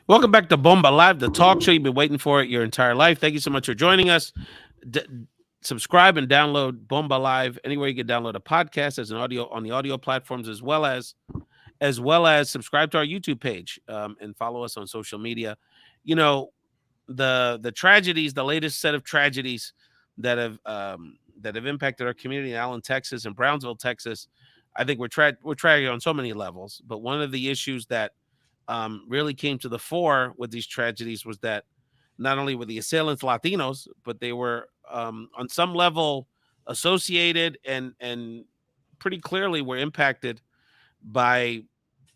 Welcome back to Bomba Live, the talk show. You've been waiting for it your entire life. Thank you so much for joining us. D- Subscribe and download Bomba Live anywhere you can download a podcast as an audio on the audio platforms, as well as subscribe to our YouTube page and follow us on social media. You know the tragedies, the latest set of tragedies that have impacted our community in Allen, Texas, and Brownsville, Texas. I think we're tragic on so many levels, but one of the issues that really came to the fore with these tragedies was that not only were the assailants Latinos, but they were on some level associated and pretty clearly were impacted by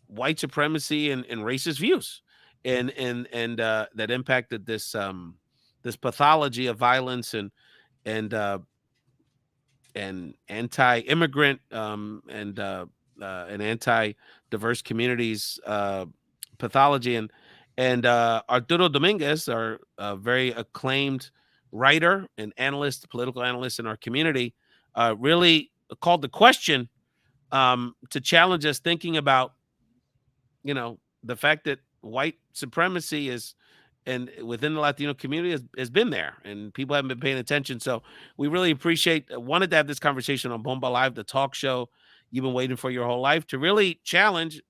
white supremacy and racist views, and that impacted this pathology of violence and uh, and anti-immigrant and anti-diverse communities pathology and Arturo Dominguez, our very acclaimed writer and analyst, political analyst in our community, really called the question to challenge us thinking about the fact that white supremacy is and within the Latino community has been there and people haven't been paying attention. So we really wanted to have this conversation on Bomba Live, the talk show you've been waiting for your whole life, to really challenge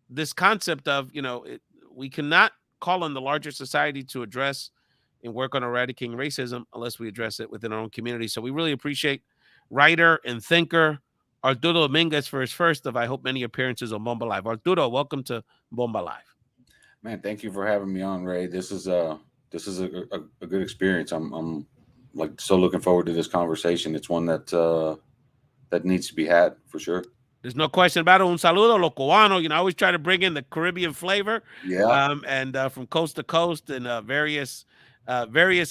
this concept of we cannot call on the larger society to address and work on eradicating racism unless we address it within our own community. So we really appreciate writer and thinker Arturo Dominguez for his first of, I hope, many appearances on Bomba Live. Arturo, welcome to Bomba Live. Man, thank you for having me on, Ray. This is a good experience. I'm like so looking forward to this conversation. It's one that needs to be had for sure. There's no question about it. Un saludo, lo cubano. I always try to bring in the Caribbean flavor, Yeah, and from coast to coast and various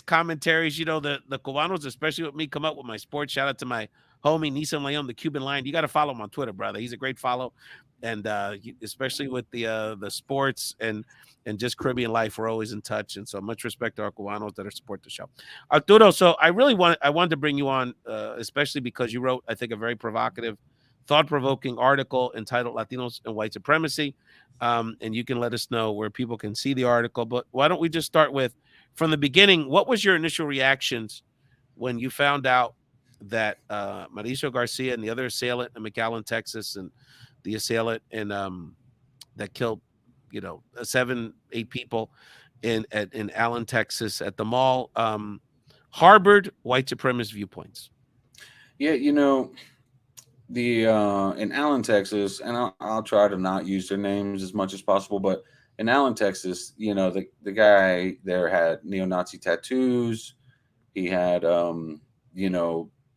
commentaries. The Cubanos, especially with me, come up with my sports. Shout out to my homie Nissan Leon, the Cuban Lion. You got to follow him on Twitter, brother. He's a great follow, and especially with the sports and just Caribbean life, we're always in touch. And so much respect to our Cubanos that are support the show. Arturo, so I wanted to bring you on, especially because you wrote, I think, a very provocative, thought-provoking article entitled Latinos and White Supremacy. And you can let us know where people can see the article. But why don't we just start with, from the beginning, what was your initial reactions when you found out that Mauricio Garcia and the other assailant in McAllen, Texas, and the assailant that killed, 7, 8 people in Allen, Texas, at the mall, harbored white supremacist viewpoints? yeah. The in Allen, Texas, and I'll try to not use their names as much as possible, but in Allen, Texas, the guy there had neo-Nazi tattoos. He had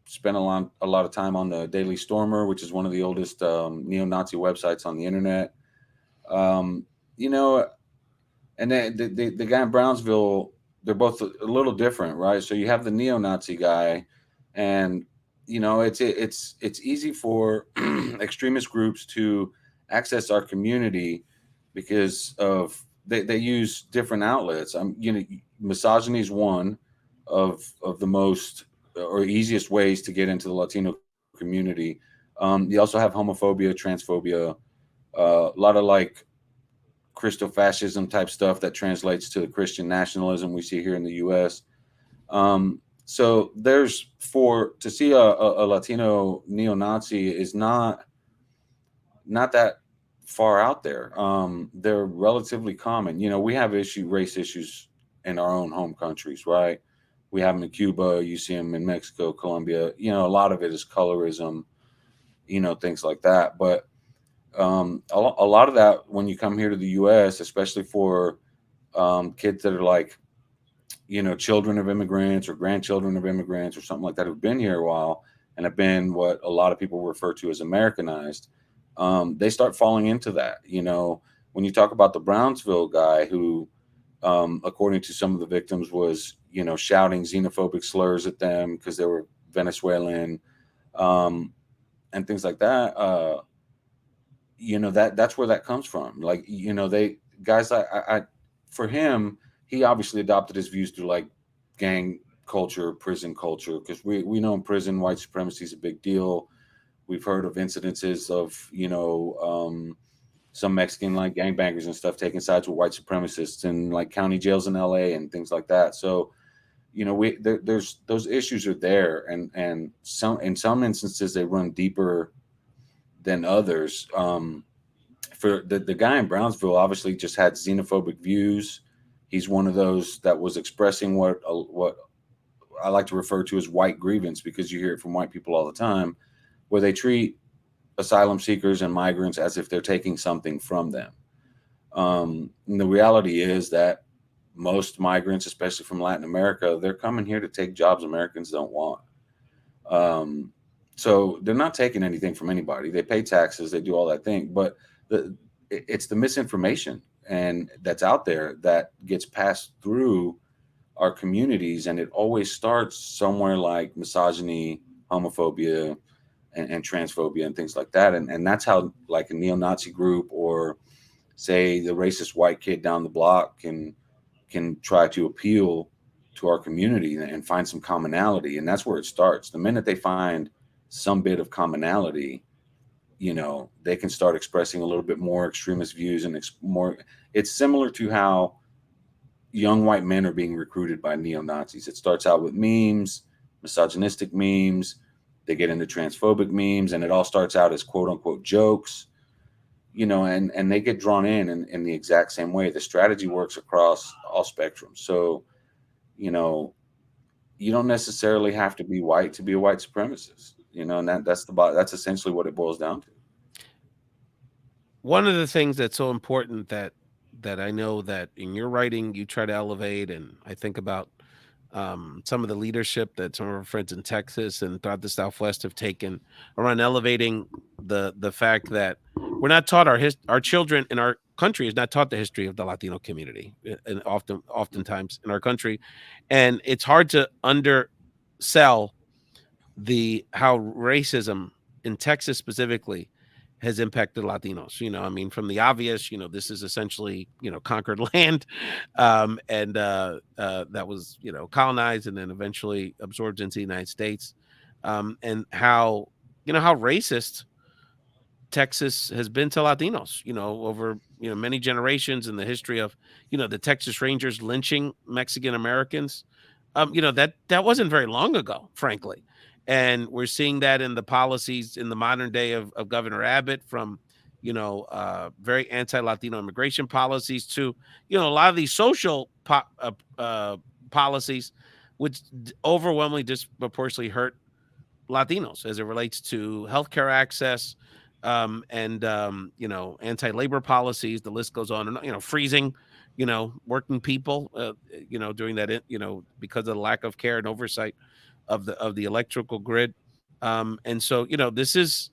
spent a lot of time on the Daily Stormer, which is one of the oldest neo-Nazi websites on the internet. Um, you know, and then the guy in Brownsville, they're both a little different, right? So you have the neo-Nazi guy, and it's easy for extremist groups to access our community because of they use different outlets. Misogyny is one of the most or easiest ways to get into the Latino community. You also have homophobia, transphobia, a lot of like Christofascism type stuff that translates to the Christian nationalism we see here in the U.S. So there's for to see a Latino neo-Nazi is not that far out there. They're relatively common. We have race issues in our own home countries, right? We have them in Cuba. You see them in Mexico, Colombia. A lot of it is colorism, things like that. But a lot of that when you come here to the U.S., especially for kids that are like children of immigrants or grandchildren of immigrants or something like that who've been here a while and have been what a lot of people refer to as Americanized, they start falling into that. When you talk about the Brownsville guy who, according to some of the victims, was shouting xenophobic slurs at them because they were Venezuelan, and things like that. That's where that comes from. Like they guys, I for him, he obviously adopted his views through like gang culture, prison culture, because we know in prison white supremacy is a big deal. We've heard of incidences of some Mexican like gangbangers and stuff taking sides with white supremacists and like county jails in LA and things like that. So, there's those issues are there, and some in some instances they run deeper than others. For the guy in Brownsville, obviously just had xenophobic views. He's one of those that was expressing what I like to refer to as white grievance, because you hear it from white people all the time, where they treat asylum seekers and migrants as if they're taking something from them. And the reality is that most migrants, especially from Latin America, they're coming here to take jobs Americans don't want. Um, so they're not taking anything from anybody. They pay taxes, they do all that thing, but it's the misinformation and that's out there that gets passed through our communities, and it always starts somewhere like misogyny, homophobia, and transphobia and things like that. And that's how like a neo-Nazi group, or say the racist white kid down the block, can try to appeal to our community and find some commonality. And that's where it starts. The minute they find some bit of commonality, they can start expressing a little bit more extremist views and more. It's similar to how young white men are being recruited by neo-Nazis. It starts out with memes, misogynistic memes. They get into transphobic memes, and it all starts out as quote unquote jokes, and they get drawn in the exact same way. The strategy works across all spectrums. So, you don't necessarily have to be white to be a white supremacist, and that's essentially what it boils down to. One of the things that's so important that I know that in your writing you try to elevate, and I think about some of the leadership that some of our friends in Texas and throughout the Southwest have taken around elevating the fact that we're not taught our children in our country is not taught the history of the Latino community, and oftentimes in our country, and it's hard to undersell the how racism in Texas specifically has impacted Latinos. I mean, from the obvious, this is essentially, conquered land, and that was, colonized and then eventually absorbed into the United States, and how racist Texas has been to Latinos, over many generations in the history of the Texas Rangers lynching Mexican Americans. That wasn't very long ago, frankly, and we're seeing that in the policies in the modern day of Governor Abbott, from very anti-Latino immigration policies to a lot of these social policies, which overwhelmingly disproportionately hurt Latinos as it relates to healthcare access, and anti-labor policies. The list goes on, and freezing, working people, during that, because of the lack of care and oversight of the electrical grid. And so, this is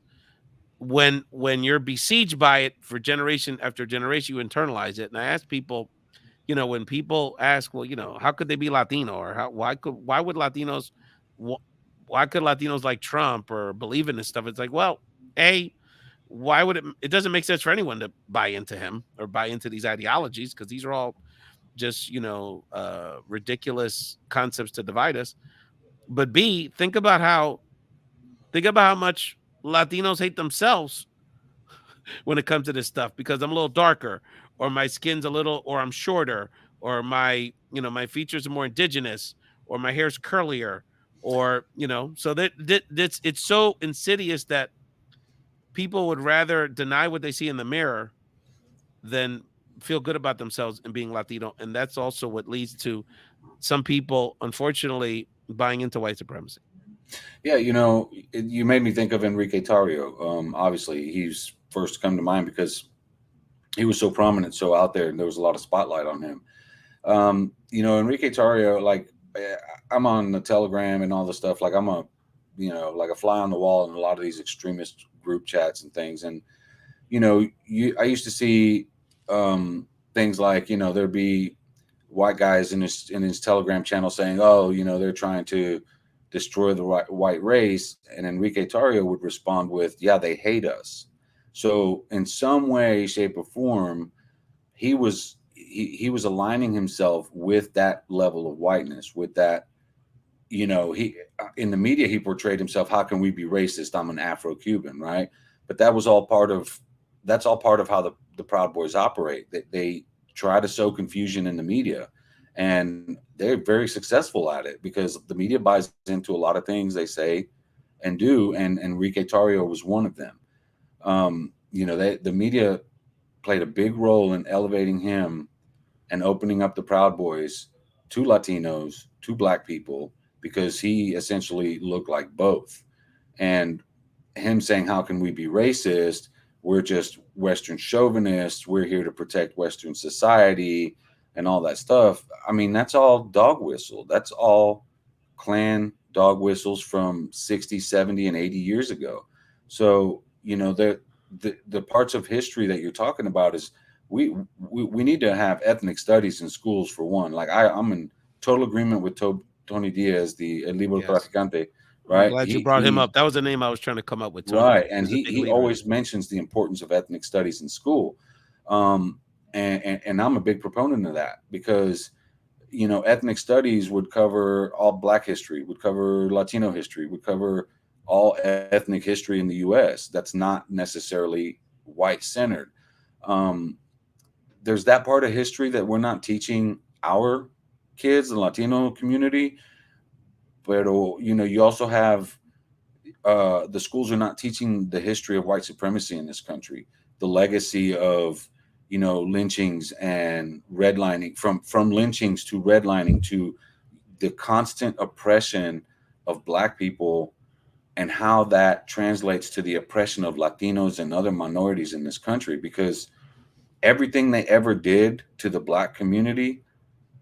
when you're besieged by it for generation after generation, you internalize it. And I ask people, when people ask, well, how could they be Latino, or why would Latinos, wh- why could Latinos like Trump or believe in this stuff? It's like, well, why would it doesn't make sense for anyone to buy into him or buy into these ideologies, because these are all just, ridiculous concepts to divide us. But B, think about how much Latinos hate themselves when it comes to this stuff, because I'm a little darker, or my skin's a little, or I'm shorter, or my features are more indigenous, or my hair's curlier, or so that's it's so insidious that people would rather deny what they see in the mirror than feel good about themselves and being Latino. And that's also what leads to some people, unfortunately, buying into white supremacy. Yeah, you made me think of Enrique Tarrio. Obviously, he's first to come to mind because he was so prominent, so out there, and there was a lot of spotlight on him. Enrique Tarrio, like, I'm on the Telegram and all the stuff. Like, I'm like a fly on the wall in a lot of these extremist group chats and things. And I used to see things like, there'd be white guys in his Telegram channel saying, oh, they're trying to destroy the white race, and Enrique Tarrio would respond with, yeah, they hate us. So in some way, shape, or form, he was aligning himself with that level of whiteness, with that, he in the media, he portrayed himself, how can we be racist? I'm an Afro-Cuban, right? But that was all part of that's all part of how the Proud Boys operate. They try to sow confusion in the media, and they're very successful at it because the media buys into a lot of things they say and do, and Enrique Tarrio was one of them. The media played a big role in elevating him and opening up the Proud Boys to Latinos, to Black people, because he essentially looked like both. And him saying, "How can we be racist? We're just Western chauvinists. We're here to protect Western society," and all that stuff. I mean, that's all dog whistle. That's all Klan dog whistles from 60, 70, and 80 years ago. So, the parts of history that you're talking about is we need to have ethnic studies in schools for one. Like I'm in total agreement with Tony Diaz, the El Libro Yes. Traficante, I'm right? glad you He brought him he up. That was the name I was trying to come up with. Tony right, and is a big he leader in it. always mentions the importance of ethnic studies in school, and I'm a big proponent of that because ethnic studies would cover all Black history, would cover Latino history, would cover all ethnic history in the U.S. That's not necessarily white centered. Um, there's that part of history that we're not teaching our kids, the Latino community, but you also have the schools are not teaching the history of white supremacy in this country, the legacy of lynchings and redlining, from lynchings to redlining to the constant oppression of Black people, and how that translates to the oppression of Latinos and other minorities in this country. Because everything they ever did to the Black community,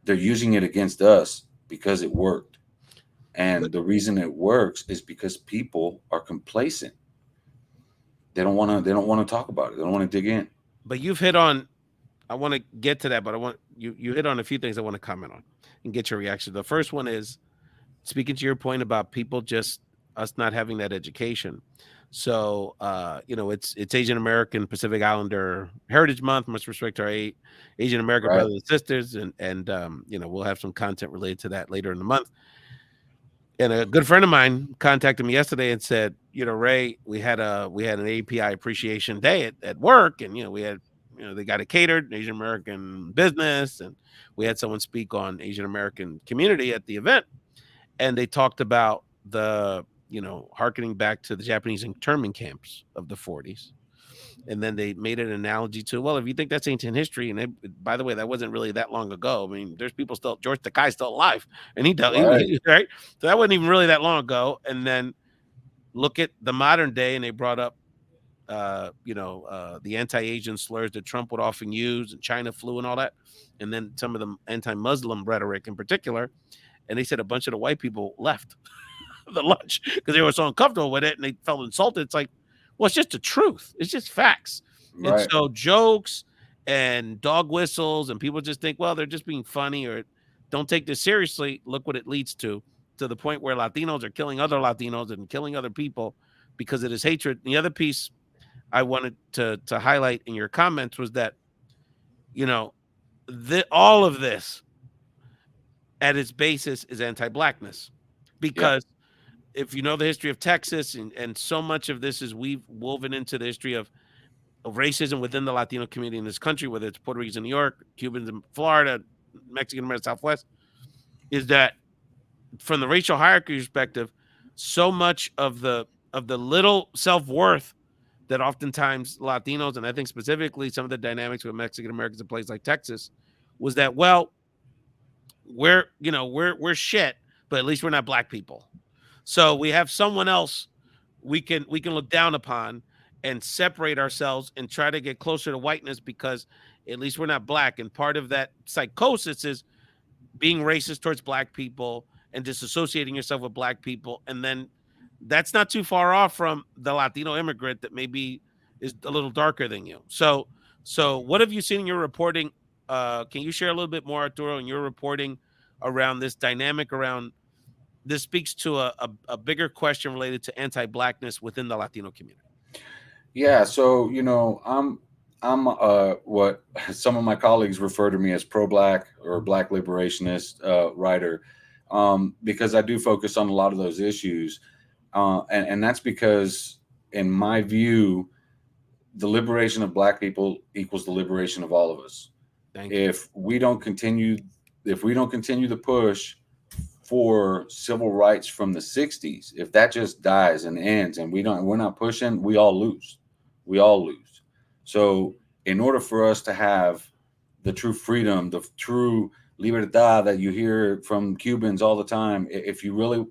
they're using it against us because it worked. But And the reason it works is because people are complacent. They don't want to talk about it. They don't want to dig in. you've hit on. I want to get to that, but I want you hit on a few things I want to comment on and get your reaction. The first one is speaking to your point about people just us not having that education. So it's Asian American Pacific Islander Heritage Month. Much respect to our Asian American Right. brothers and sisters, and we'll have some content related to that later in the month. And a good friend of mine contacted me yesterday and said, Ray, we had an API appreciation day at work, and we had they got it catered, Asian American business, and we had someone speak on Asian American community at the event, and they talked about the harkening back to the Japanese internment camps of the 40s. And then they made an analogy to, well, if you think that's ancient history, and by the way, that wasn't really that long ago. I mean, there's people still, George Takei's still alive, and he died, Right. right? So that wasn't even really that long ago. And then look at the modern day, and they brought up, the anti-Asian slurs that Trump would often use, and China flu and all that, and then some of the anti-Muslim rhetoric in particular. And they said a bunch of the white people left the lunch because they were so uncomfortable with it and they felt insulted. It's like, well, it's just the truth. It's just facts. And Right. so jokes and dog whistles and people just think, well, they're just being funny or don't take this seriously. Look what it leads to the point where Latinos are killing other Latinos and killing other people because of this hatred. And the other piece I wanted to highlight in your comments was that, you know, all of this at its basis is anti-blackness Yeah. because if you know the history of Texas and so much of this is we've woven into the history of racism within the Latino community in this country, whether it's Puerto Ricans in New York, Cubans in Florida, Mexican American Southwest, is that from the racial hierarchy perspective, so much of the little self-worth that oftentimes Latinos, and I think specifically some of the dynamics with Mexican Americans in places like Texas, was that, well, we're shit, but at least we're not black people. So we have someone else we can look down upon and separate ourselves and try to get closer to whiteness because at least we're not black. And part of that psychosis is being racist towards black people and disassociating yourself with black people. And then that's not too far off from the Latino immigrant that maybe is a little darker than you. So what have you seen in your reporting? Can you share a little bit more, Arturo, in your reporting around this dynamic around this speaks to a bigger question related to anti-blackness within the Latino community. Yeah. So I'm what some of my colleagues refer to me as pro-black or black liberationist writer, because I do focus on a lot of those issues, and that's because in my view, the liberation of black people equals the liberation of all of us. Thank you. If we don't continue the push for civil rights from the 60s, if that just dies and ends and we're not pushing, we all lose. We all lose. So in order for us to have the true freedom, the true libertad that you hear from Cubans all the time,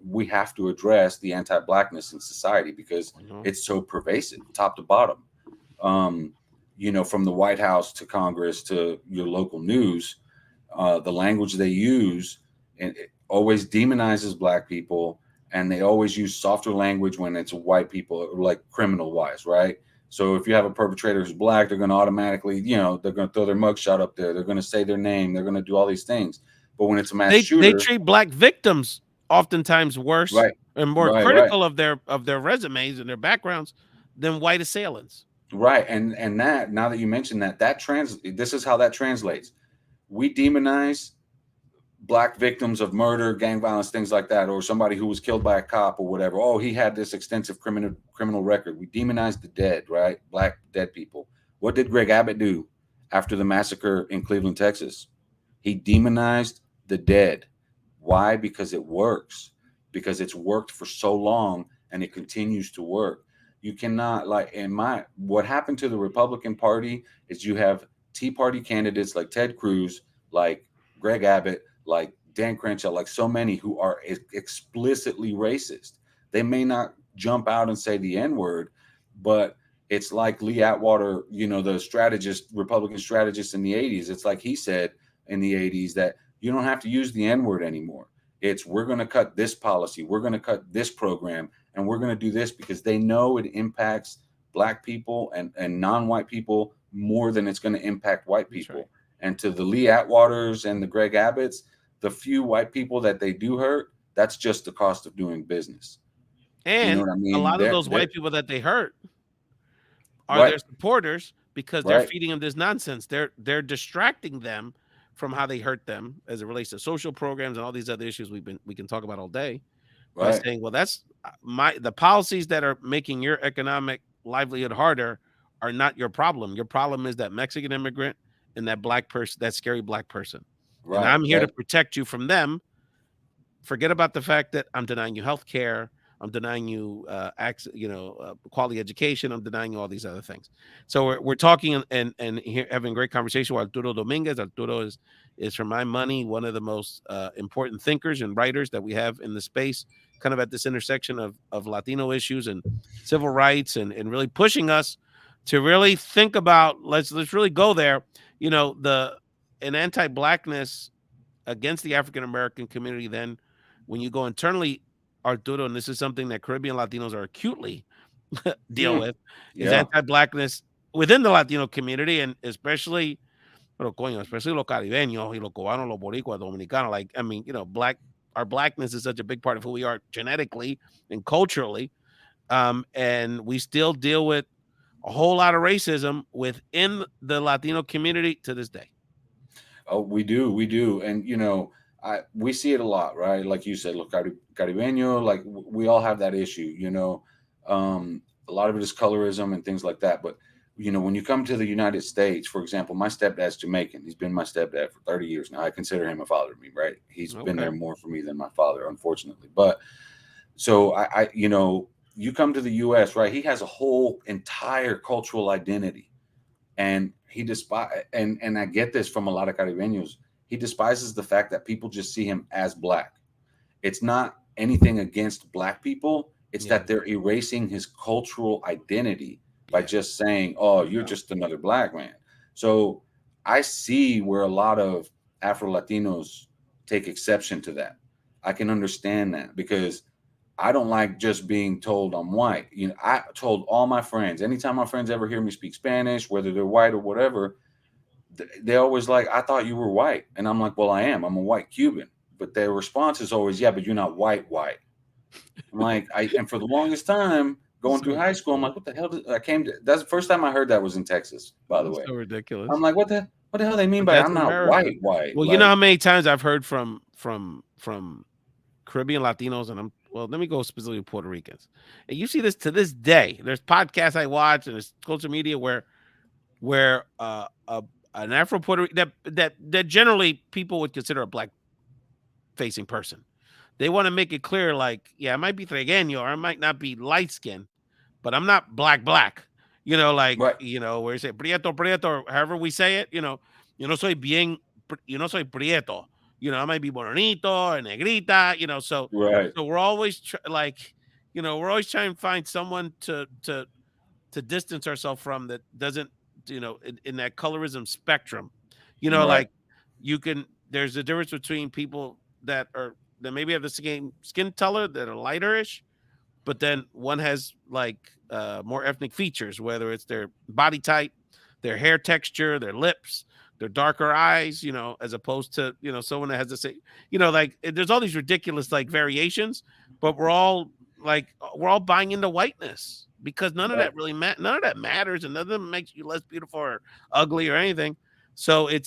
we have to address the anti-blackness in society because it's so pervasive, top to bottom. From the White House to Congress to your local news, the language they use and it always demonizes black people, and they always use softer language when it's white people, like criminal wise, right? So if you have a perpetrator who's black, they're going to automatically, they're going to throw their mugshot up there. They're going to say their name. They're going to do all these things. But when it's a mass shooter, they treat black victims oftentimes worse right, and more right, critical right. of their resumes and their backgrounds than white assailants. Right, and that, now that you mentioned that this is how that translates. We demonize black victims of murder, gang violence, things like that, or somebody who was killed by a cop or whatever. Oh, he had this extensive criminal record. We demonize the dead, right? Black dead people. What did Greg Abbott do after the massacre in Cleveland, Texas? He demonized the dead. Why? Because it works. Because it's worked for so long and it continues to work. You cannot, what happened to the Republican Party is you have Tea Party candidates like Ted Cruz, like Greg Abbott, like Dan Crenshaw, like so many who are explicitly racist. They may not jump out and say the N-word, but it's like Lee Atwater, the Republican strategist in the 80s. It's like he said in the 80s that you don't have to use the N-word anymore. It's we're going to cut this policy, we're going to cut this program, and we're going to do this because they know it impacts black people and non-white people more than it's going to impact white people. Right. And to the Lee Atwaters and the Greg Abbotts, the few white people that they do hurt, that's just the cost of doing business. And you know what I mean? A lot of those white people that they hurt are their supporters because they're feeding them this nonsense. They're distracting them from how they hurt them as it relates to social programs and all these other issues we can talk about all day by saying, well, that's the policies that are making your economic livelihood harder are not your problem. Your problem is that Mexican immigrant and that black person, that scary black person. Right. And I'm here to protect you from them. Forget about the fact that I'm denying you health care. I'm denying you quality education. I'm denying you all these other things. So we're talking and here, having a great conversation with Arturo Dominguez. Arturo is for my money one of the most important thinkers and writers that we have in the space, kind of at this intersection of Latino issues and civil rights and really pushing us to really think about let's really go there. An anti-blackness against the African American community. Then when you go internally, Arturo, and this is something that Caribbean Latinos are acutely deal with, is anti-blackness within the Latino community, and especially los caribeños, y los cubanos, los boricuas, dominicanos. Our blackness is such a big part of who we are genetically and culturally, and we still deal with a whole lot of racism within the Latino community to this day. Oh, we do, and we see it a lot, right? Like you said, look, Caribeño, like we all have that issue, a lot of it is colorism and things like that. But, when you come to the United States, for example, my stepdad's Jamaican. He's been my stepdad for 30 years now. I consider him a father to me, right? He's been there more for me than my father, unfortunately. But so you come to the U.S., right? He has a whole entire cultural identity. And he and I get this from a lot of Caribeños. He despises the fact that people just see him as black. It's not anything against black people. It's that they're erasing his cultural identity by just saying, oh, you're just another black man. So I see where a lot of Afro-Latinos take exception to that. I can understand that because I don't like just being told I'm white. I told all my friends, anytime my friends ever hear me speak Spanish, whether they're white or whatever, they always like, I thought you were white. And I'm like, well, I am. I'm a white Cuban. But their response is always, yeah, but you're not white. I'm like, and for the longest time going through high school, I'm like, what the hell? That's the first time I heard that was in Texas, by the way. So ridiculous. I'm like, what the hell they mean by I'm not white? Well, you know how many times I've heard from Caribbean Latinos, and well, let me go specifically with Puerto Ricans. And you see this to this day. There's podcasts I watch and there's social media where an Afro Puerto that generally people would consider a black facing person. They want to make it clear, like, yeah, I might be trigueño or I might not be light skinned, but I'm not black. Right, Where you say prieto, or however we say it, yo no soy bien, yo no soy prieto. I might be bonito or negrita, right, so we're always we're always trying to find someone to distance ourselves from that doesn't, in that colorism spectrum. right, Like there's a difference between people that maybe have the skin color that are lighterish, but then one has like more ethnic features, whether it's their body type, their hair texture, their lips, their darker eyes, as opposed to someone that has the same, there's all these ridiculous like variations, but we're all buying into whiteness because none of right. that none of that matters, and none of them makes you less beautiful or ugly or anything. So it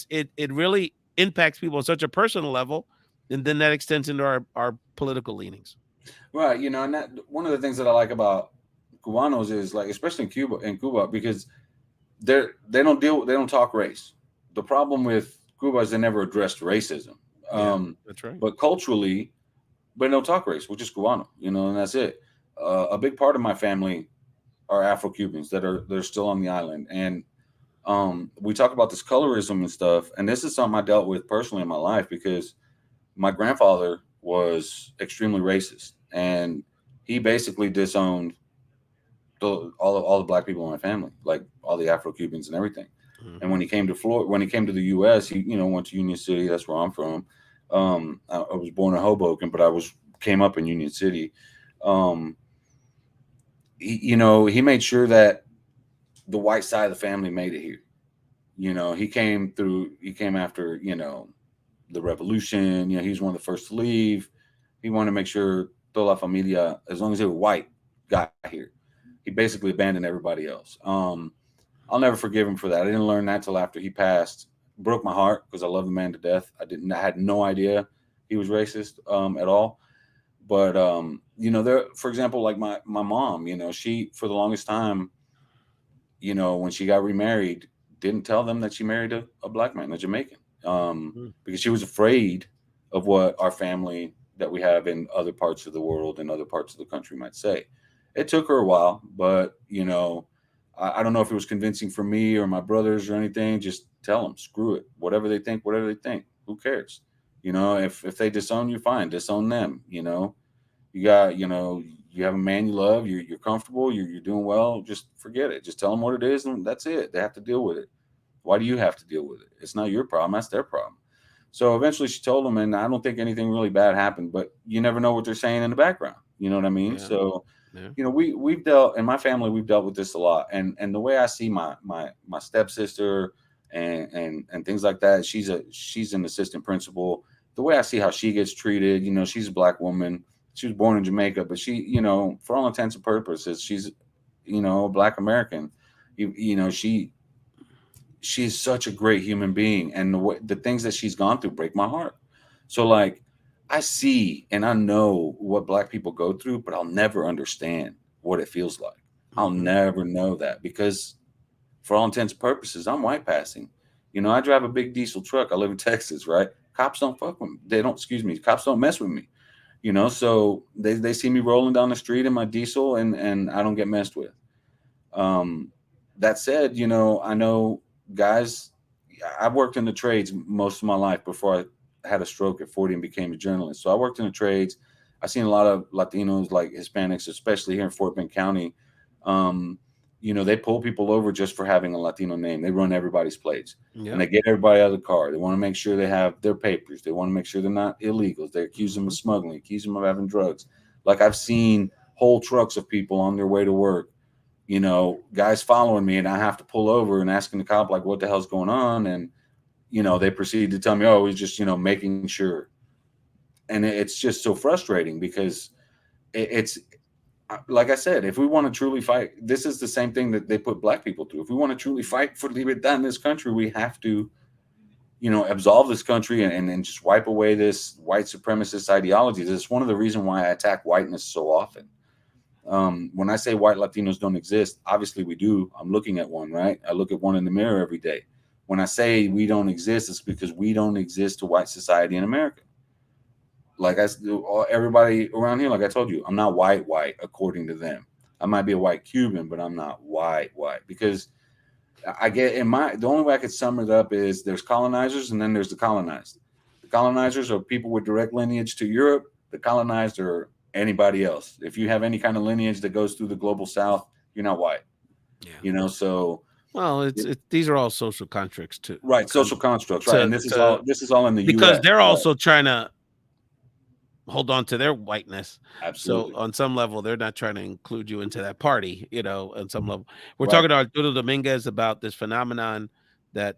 really impacts people on such a personal level, and then that extends into our political leanings. Right, and that one of the things that I like about Cubanos is like, especially in Cuba, because they don't talk race. The problem with Cuba is they never addressed racism. Yeah, Um, that's right. but culturally, but they don't talk race, which is Cubano, and that's it. A big part of my family are Afro Cubans they're still on the island, and we talk about this colorism and stuff, and this is something I dealt with personally in my life because my grandfather was extremely racist, and he basically disowned all the black people in my family, like all the Afro Cubans and everything. And Mhm. when he came to Florida, when he came to the U.S., he went to Union City. That's where I'm from. I was born in Hoboken, but I was came up in Union City. Um, he made sure that the white side of the family made it here. He came through. He came after the revolution. He was one of the first to leave. He wanted to make sure toda la familia, as long as they were white, got here. He basically abandoned everybody else. I'll never forgive him for that. I didn't learn that till after he passed. Broke my heart because I love the man to death. I had no idea he was racist at all. But there, for example, like my mom, she for the longest time, when she got remarried, didn't tell them that she married a black man, a Jamaican, Mhm. because she was afraid of what our family that we have in other parts of the world and other parts of the country might say. It took her a while, but I don't know if it was convincing for me or my brothers or anything. Just tell them, screw it, whatever they think. Who cares? If they disown you, fine, disown them. You got you have a man you love, you're comfortable, you're doing well, just forget it, just tell them what it is, and that's it. They have to deal with it. Why do you have to deal with it? It's not your problem, that's their problem. So eventually she told them, and I don't think anything really bad happened, but you never know what they're saying in the background, you know what I mean? Yeah, So yeah. we've dealt in my family, we've dealt with this a lot, and the way I see my stepsister and things like that, she's an assistant principal. The way I see how she gets treated, she's a black woman. She was born in Jamaica, but she, for all intents and purposes, she's a black American. She's such a great human being, and the things that she's gone through break my heart. So like, I see and I know what black people go through, but I'll never understand what it feels like. I'll Mhm. never know that because for all intents and purposes, I'm white passing. I drive a big diesel truck. I live in Texas, right? Cops don't fuck with me. They don't, excuse me, cops don't mess with me. So they see me rolling down the street in my diesel, and I don't get messed with. Um, that said, I know guys. I've worked in the trades most of my life before I had a stroke at 40 and became a journalist. So I worked in the trades. I've seen a lot of Latinos, like Hispanics, especially here in Fort Bend County. Um, they pull people over just for having a Latino name. They run everybody's plates and Yep. they get everybody out of the car. They want to make sure they have their papers. They want to make sure they're not illegals. They accuse them of Mhm. smuggling, accuse them of having drugs. Like I've seen whole trucks of people on their way to work, guys following me, and I have to pull over and asking the cop, like, what the hell's going on? And, they proceed to tell me, oh, he's just, making sure. And it's just so frustrating because it's, like I said, if we want to truly fight, this is the same thing that they put black people through. If we want to truly fight for libertad in this country, we have to, absolve this country and just wipe away this white supremacist ideology. This is one of the reasons why I attack whiteness so often. When I say white Latinos don't exist, obviously we do. I'm looking at one, right? I look at one in the mirror every day. When I say we don't exist, it's because we don't exist to white society in America. Like everybody around here, like I told you, I'm not white according to them. I might be a white Cuban, but I'm not white because I get the only way I could sum it up is there's colonizers and then there's the colonized. The colonizers are people with direct lineage to Europe. The colonized are anybody else. If you have any kind of lineage that goes through the global South, you're not white. Yeah. So well, these are all social contracts too. Right, social constructs, right? And this is all in the because U.S. they're right? also trying to hold on to their whiteness. Absolutely. So on some level, they're not trying to include you into that party, on some level. We're Right. talking to Arturo Dominguez about this phenomenon that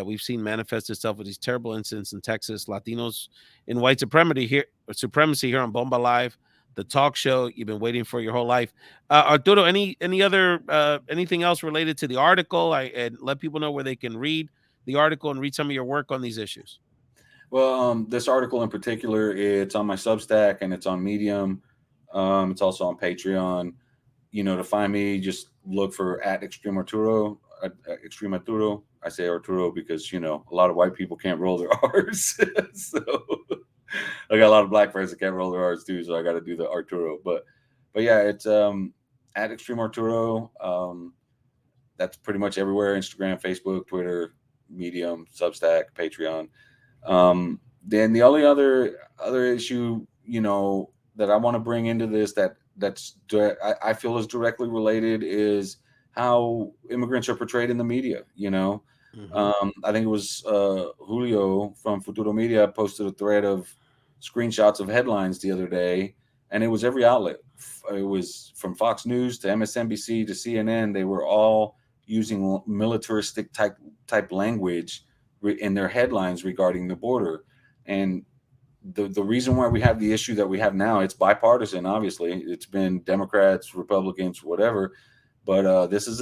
we've seen manifest itself with these terrible incidents in Texas, Latinos in white supremacy here on Bomba Live, the talk show you've been waiting for your whole life. Arturo, any other anything else related to the article? And let people know where they can read the article and read some of your work on these issues. Well, this article in particular, it's on my Substack and it's on Medium. It's also on Patreon. To find me, just look for @Extreme Arturo. Extreme Arturo. I say Arturo because a lot of white people can't roll their R's, so I got a lot of black friends that can't roll their R's too. So I got to do the Arturo. But yeah, it's @Extreme Arturo. That's pretty much everywhere: Instagram, Facebook, Twitter, Medium, Substack, Patreon. Then the only other issue, that I want to bring into this I feel is directly related is how immigrants are portrayed in the media. I think it was Julio from Futuro Media posted a thread of screenshots of headlines the other day, and it was every outlet. It was from Fox News to MSNBC to CNN. They were all using militaristic type language in their headlines regarding the border. And the reason why we have the issue that we have now, it's bipartisan. Obviously, it's been Democrats, Republicans, whatever. But this is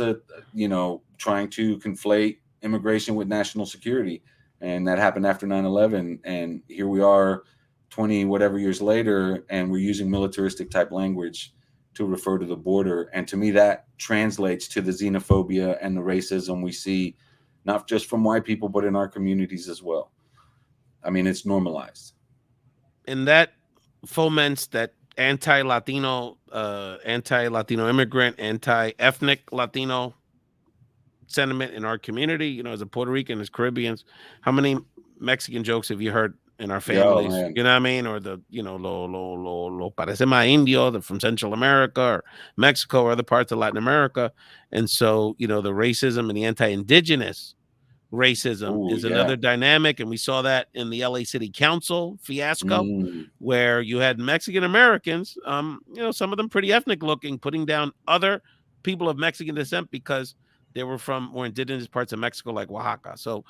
trying to conflate immigration with national security, and that happened after 9/11. And here we are, 20 whatever years later, and we're using militaristic type language to refer to the border. And to me, that translates to the xenophobia and the racism we see, not just from white people, but in our communities as well. I mean, it's normalized. And that foments that anti-Latino immigrant, anti-ethnic Latino sentiment in our community. As a Puerto Rican, as Caribbeans, how many Mexican jokes have you heard in our families? Man. You know what I mean? Or the, lo parece más indio, from Central America or Mexico or other parts of Latin America. And so, the racism and the anti-indigenous racism is another dynamic, and we saw that in the LA City Council fiasco, where you had Mexican Americans, some of them pretty ethnic looking, putting down other people of Mexican descent because they were from more indigenous parts of Mexico, like Oaxaca. So,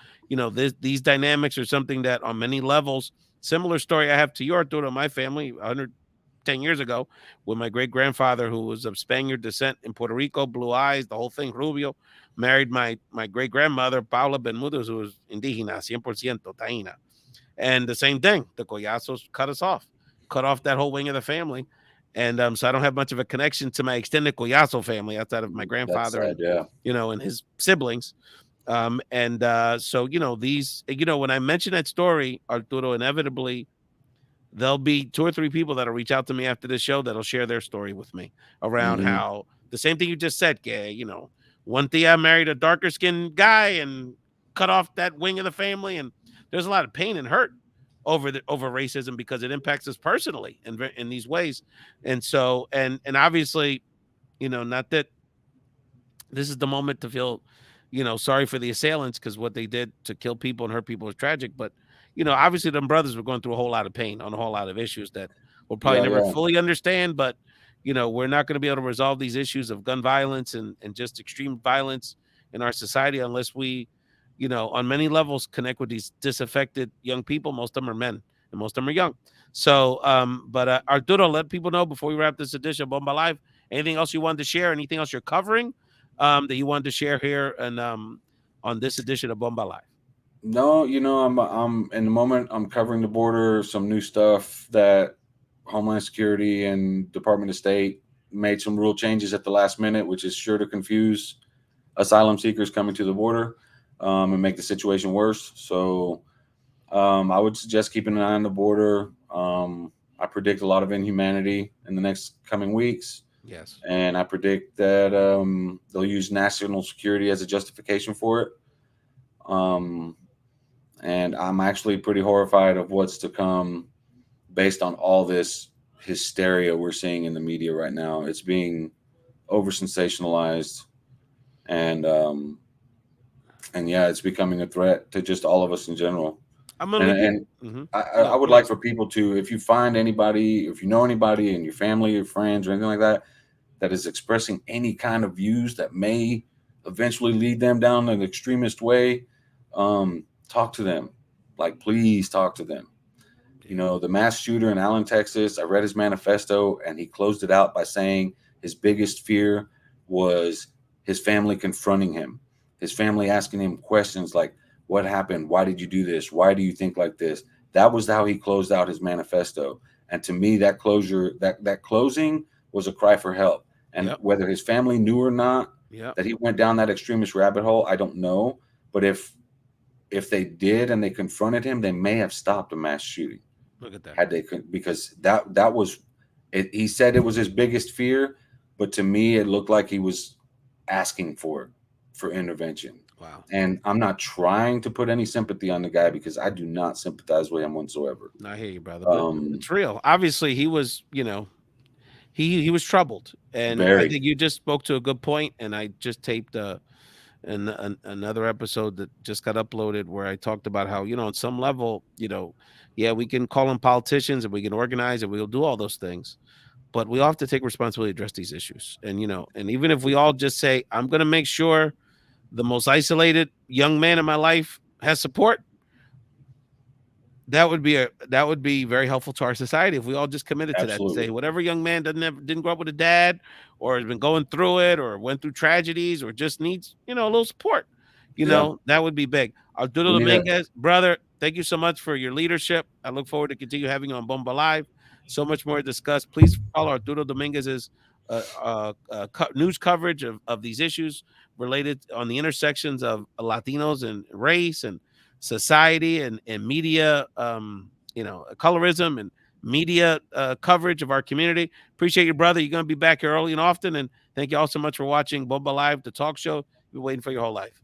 these dynamics are something that on many levels, similar story I have to your Arturo, my family, 110 years ago, with my great-grandfather, who was of Spaniard descent in Puerto Rico, blue eyes, the whole thing, rubio, married my great-grandmother, Paula Bermudez, who was indígena, 100% taína. And the same thing, the Collazos cut off that whole wing of the family. And so I don't have much of a connection to my extended Collazo family outside of my grandfather and his siblings. So, these, when I mention that story, Arturo, inevitably, there'll be 2 or 3 people that'll reach out to me after the show that'll share their story with me around how the same thing you just said, one tia married a darker skinned guy and cut off that wing of the family. And there's a lot of pain and hurt over racism because it impacts us personally in these ways. And so, and obviously, not that this is the moment to feel, sorry for the assailants, because what they did to kill people and hurt people is tragic. But, obviously them brothers were going through a whole lot of pain on a whole lot of issues that we'll probably never fully understand. But, we're not going to be able to resolve these issues of gun violence and just extreme violence in our society unless we, on many levels connect with these disaffected young people. Most of them are men and most of them are young. So, but Arturo, let people know before we wrap this edition of Bomba Live, anything else you wanted to share, anything else you're covering that you wanted to share here and on this edition of Bomba Live? No, I'm in the moment. I'm covering the border. Some new stuff that Homeland Security and Department of State made some rule changes at the last minute, which is sure to confuse asylum seekers coming to the border, and make the situation worse. So I would suggest keeping an eye on the border. I predict a lot of inhumanity in the next coming weeks, Yes. and I predict that they'll use national security as a justification for it. Um, and I'm actually pretty horrified of what's to come based on all this hysteria we're seeing in the media right now. It's being over sensationalized, and yeah, it's becoming a threat to just all of us in general. I'm gonna And leave you. and Mhm. I No, would go ahead, like for sir. people to, if you find anybody, if you know anybody in your family or friends or anything like that, that is expressing any kind of views that may eventually lead them down an extremist way, talk to them. Like, please talk to them. Yeah. The mass shooter in Allen, Texas, I read his manifesto and he closed it out by saying his biggest fear was his family confronting him, his family asking him questions like, what happened? Why did you do this? Why do you think like this? That was how he closed out his manifesto. And to me, that closing was a cry for help. And Yep. whether his family knew or not Yep. that he went down that extremist rabbit hole, I don't know. But if they did and they confronted him, they may have stopped a mass shooting Look at that. had they could, because that was it. He said it was his biggest fear, but to me it looked like he was asking for intervention. Wow. And I'm not trying to put any sympathy on the guy because I do not sympathize with him whatsoever. I hear you, brother. But um it's real. Obviously, he was. He was troubled, and I Very. think you just spoke to a good point. And I just taped another episode that just got uploaded where I talked about how on some level, yeah, we can call them politicians and we can organize and we'll do all those things, but we all have to take responsibility to address these issues. And and even if we all just say, I'm going to make sure the most isolated young man in my life has support, that would be very helpful to our society if we all just committed to that. Say Absolutely. whatever young man didn't grow up with a dad, or has been going through it, or went through tragedies, or just needs a little support. Yeah, That would be big. Arturo we need a Dominguez, brother, thank you so much for your leadership. I look forward to continue having you on Bomba Live. So much more to discuss. Please follow Arturo Dominguez's news coverage of these issues related on the intersections of Latinos and race and society and media, colorism and media coverage of our community. Appreciate you, brother. You're going to be back here early and often. And thank you all so much for watching Bomba Live, the talk show. You've been waiting for your whole life.